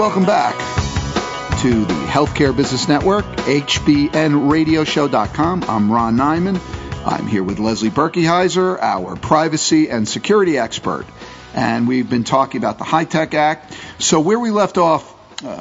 welcome back to the Healthcare Business Network, HBNRadioshow.com. I'm Ron Nyman. I'm here with Lesley Berkeyheiser, our privacy and security expert. And we've been talking about the HITECH Act. So where we left off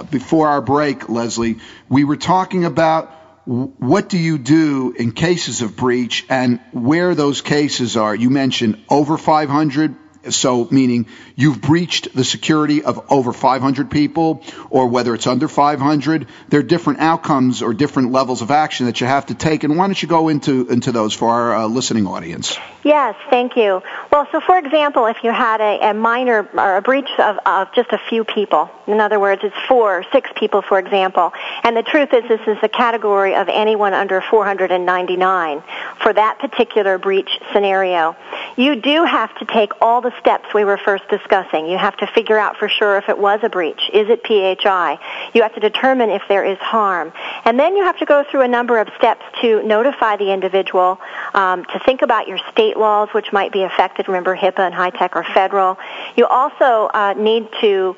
before our break, Lesley, we were talking about what do you do in cases of breach and where those cases are. You mentioned over 500. So meaning you've breached the security of over 500 people, or whether it's under 500, there are different outcomes or different levels of action that you have to take. And why don't you go into those for our listening audience? Yes, thank you. Well, so for example, if you had a minor or a breach of just a few people, in other words, it's 4 or 6 people, for example, and the truth is this is the category of anyone under 499 for that particular breach scenario, you do have to take all the steps we were first discussing. You have to figure out for sure if it was a breach. Is it PHI? You have to determine if there is harm. And then you have to go through a number of steps to notify the individual, to think about your state laws, which might be affected. Remember, HIPAA and HITECH are federal. You also need to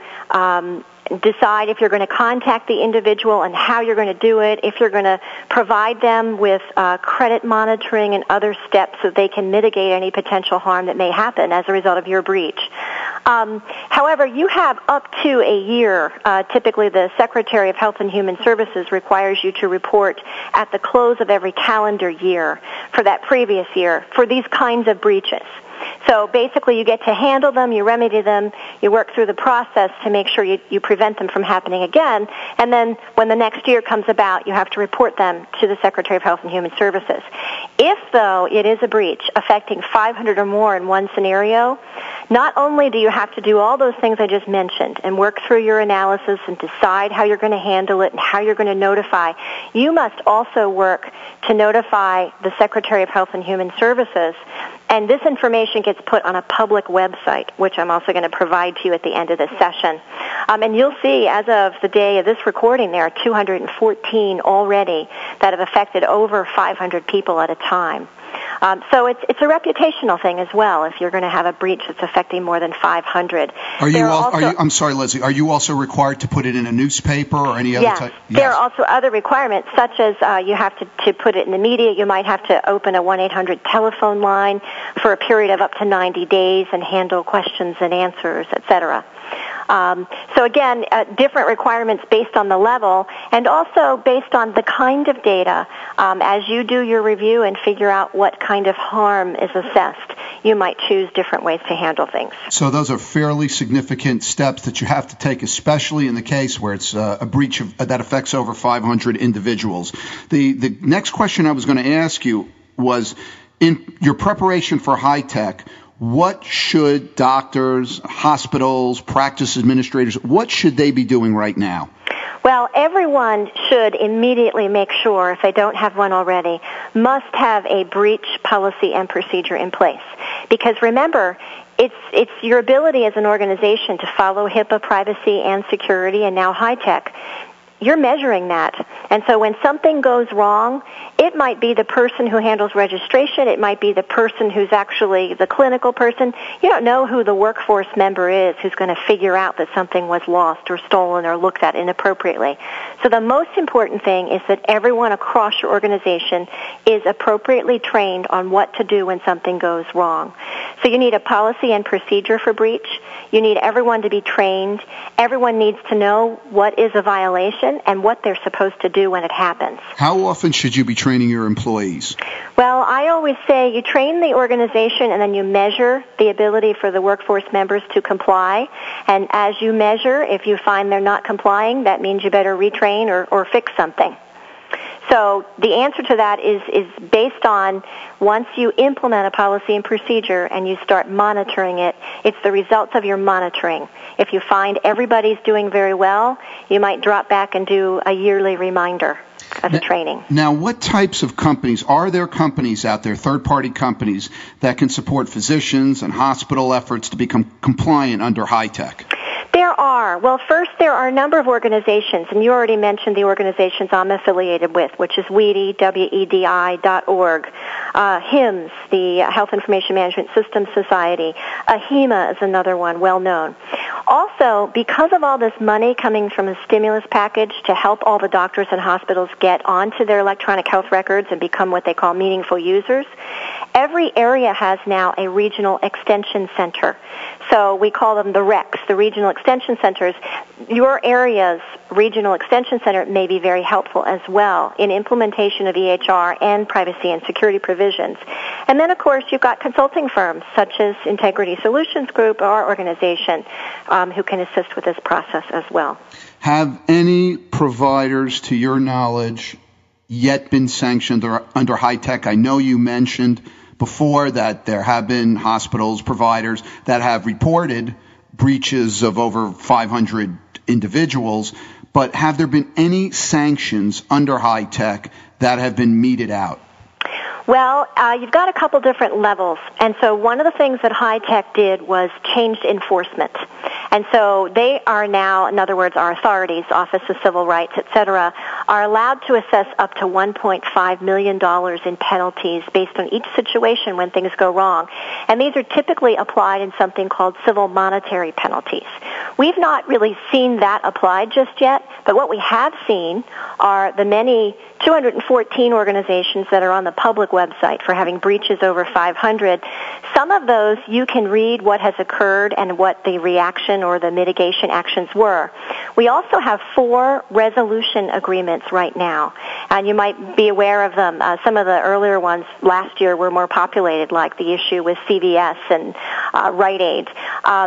decide if you're going to contact the individual and how you're going to do it, if you're going to provide them with credit monitoring and other steps so they can mitigate any potential harm that may happen as a result of your breach. However, you have up to a year. Typically, the Secretary of Health and Human Services requires you to report at the close of every calendar year for that previous year for these kinds of breaches. So basically you get to handle them, you remedy them, you work through the process to make sure you prevent them from happening again, and then when the next year comes about, you have to report them to the Secretary of Health and Human Services. If, though, it is a breach affecting 500 or more in one scenario, not only do you have to do all those things I just mentioned and work through your analysis and decide how you're going to handle it and how you're going to notify, you must also work to notify the Secretary of Health and Human Services, and this information gets put on a public website, which I'm also going to provide to you at the end of this session. And you'll see, as of the day of this recording, there are 214 already that have affected over 500 people at a time. So it's a reputational thing as well if you're going to have a breach that's affecting more than 500. I'm sorry, Lesley, are you also required to put it in a newspaper or any other type? Yes. There are also other requirements, such as you have to put it in the media. You might have to open a 1-800 telephone line for a period of up to 90 days and handle questions and answers, etc. So again, different requirements based on the level and also based on the kind of data. As you do your review and figure out what kind of harm is assessed, you might choose different ways to handle things. So those are fairly significant steps that you have to take, especially in the case where it's a breach that affects over 500 individuals. The next question I was going to ask you was, in your preparation for HITECH, what should doctors, hospitals, practice administrators, what should they be doing right now? Well, everyone should immediately make sure, if they don't have one already, must have a breach policy and procedure in place. Because remember, it's your ability as an organization to follow HIPAA, privacy, and security, and now HITECH. You're measuring that. And so when something goes wrong, it might be the person who handles registration. It might be the person who's actually the clinical person. You don't know who the workforce member is who's going to figure out that something was lost or stolen or looked at inappropriately. So the most important thing is that everyone across your organization is appropriately trained on what to do when something goes wrong. So you need a policy and procedure for breach. You need everyone to be trained. Everyone needs to know what is a violation and what they're supposed to do when it happens. How often should you be training your employees? Well, I always say you train the organization and then you measure the ability for the workforce members to comply. And as you measure, if you find they're not complying, that means you better retrain or fix something. So the answer to that is based on once you implement a policy and procedure and you start monitoring it, it's the results of your monitoring. If you find everybody's doing very well, you might drop back and do a yearly reminder of the training. Now, what types of companies, are there companies out there, third-party companies, that can support physicians and hospital efforts to become compliant under HITECH? There are. Well, first, there are a number of organizations, and you already mentioned the organizations I'm affiliated with, which is WEDI, WEDI.org, HIMSS, the Health Information Management Systems Society, AHIMA is another one, well known. Also, because of all this money coming from the stimulus package to help all the doctors and hospitals get onto their electronic health records and become what they call meaningful users, every area has now a regional extension center. So we call them the RECs, the regional extension centers. Your area's regional extension center may be very helpful as well in implementation of EHR and privacy and security provisions. And then, of course, you've got consulting firms such as N-Tegrity Solutions Group, our organization, who can assist with this process as well. Have any providers, to your knowledge, yet been sanctioned under HITECH? I know you mentioned before that there have been hospitals, providers that have reported breaches of over 500 individuals, but have there been any sanctions under HITECH that have been meted out? Well, you've got a couple different levels. And so one of the things that HITECH did was changed enforcement. And so they are now, in other words, our authorities, Office of Civil Rights, et cetera, are allowed to assess up to $1.5 million in penalties based on each situation when things go wrong. And these are typically applied in something called civil monetary penalties. We've not really seen that applied just yet, but what we have seen are the many 214 organizations that are on the public website for having breaches over 500. Some of those you can read what has occurred and what the reaction or the mitigation actions were. We also have 4 resolution agreements right now, and you might be aware of them. Some of the earlier ones last year were more populated, like the issue with CVS and Rite Aid.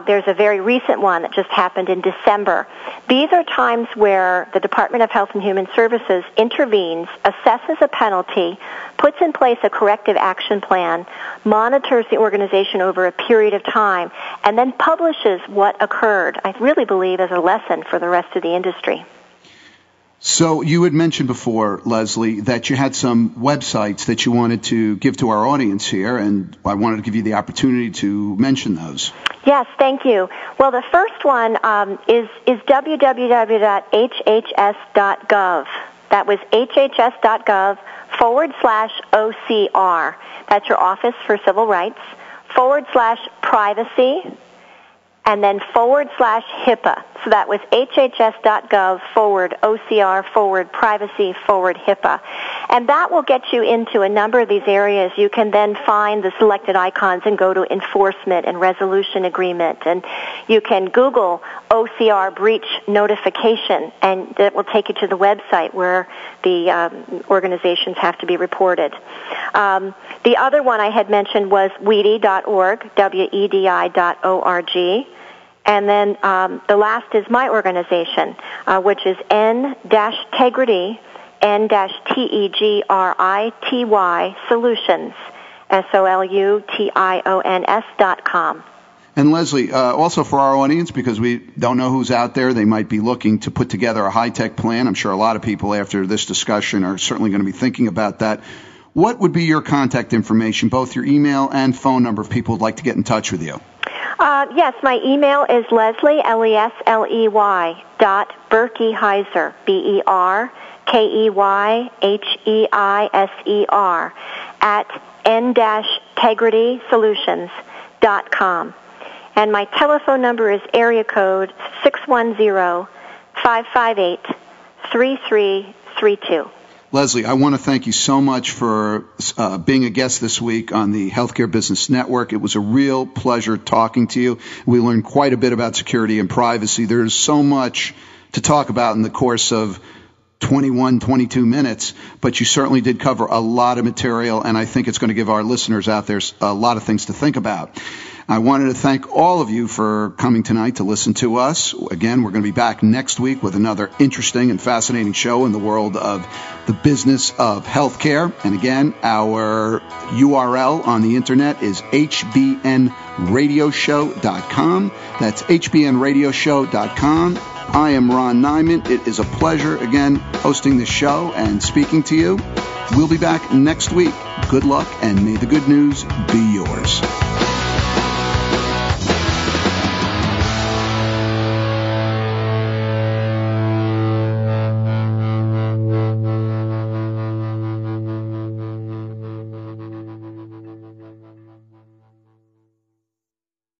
There's a very recent one that just happened in December. These are times where the Department of Health and Human Services intervenes, assesses a penalty, puts in place a corrective action plan, monitors the organization over a period of time, and then publishes what occurred, I really believe, as a lesson for the rest of the industry. So you had mentioned before, Lesley, that you had some websites that you wanted to give to our audience here, and I wanted to give you the opportunity to mention those. Yes, thank you. Well, the first one is www.hhs.gov. That was hhs.gov/OCR. That's your Office for Civil Rights, /privacy, and then /HIPAA. So that was hhs.gov/OCR/privacy/HIPAA. And that will get you into a number of these areas. You can then find the selected icons and go to enforcement and resolution agreement. And you can Google OCR breach notification, and it will take you to the website where the organizations have to be reported. The other one I had mentioned was wedi.org, WEDI.org. And then the last is my organization, which is N-Tegrity, N-Tegrity Solutions, SOLUTIONS.com. And Lesley, also for our audience, because we don't know who's out there, they might be looking to put together a HITECH plan. I'm sure a lot of people after this discussion are certainly going to be thinking about that. What would be your contact information, both your email and phone number, if people would like to get in touch with you? Yes, my email is Lesley, Lesley, .Berkeyheiser, BERKEYHEISER, at N-Tegritysolutions.com. And my telephone number is area code 610-558-3332. Lesley, I want to thank you so much for being a guest this week on the Healthcare Business Network. It was a real pleasure talking to you. We learned quite a bit about security and privacy. There's so much to talk about in the course of 22 minutes, but you certainly did cover a lot of material, and I think it's going to give our listeners out there a lot of things to think about. I wanted to thank all of you for coming tonight to listen to us. Again, we're going to be back next week with another interesting and fascinating show in the world of the business of healthcare. And again, our URL on the internet is hbnradioshow.com. That's hbnradioshow.com. I am Ron Nyman. It is a pleasure, again, hosting this show and speaking to you. We'll be back next week. Good luck, and may the good news be yours.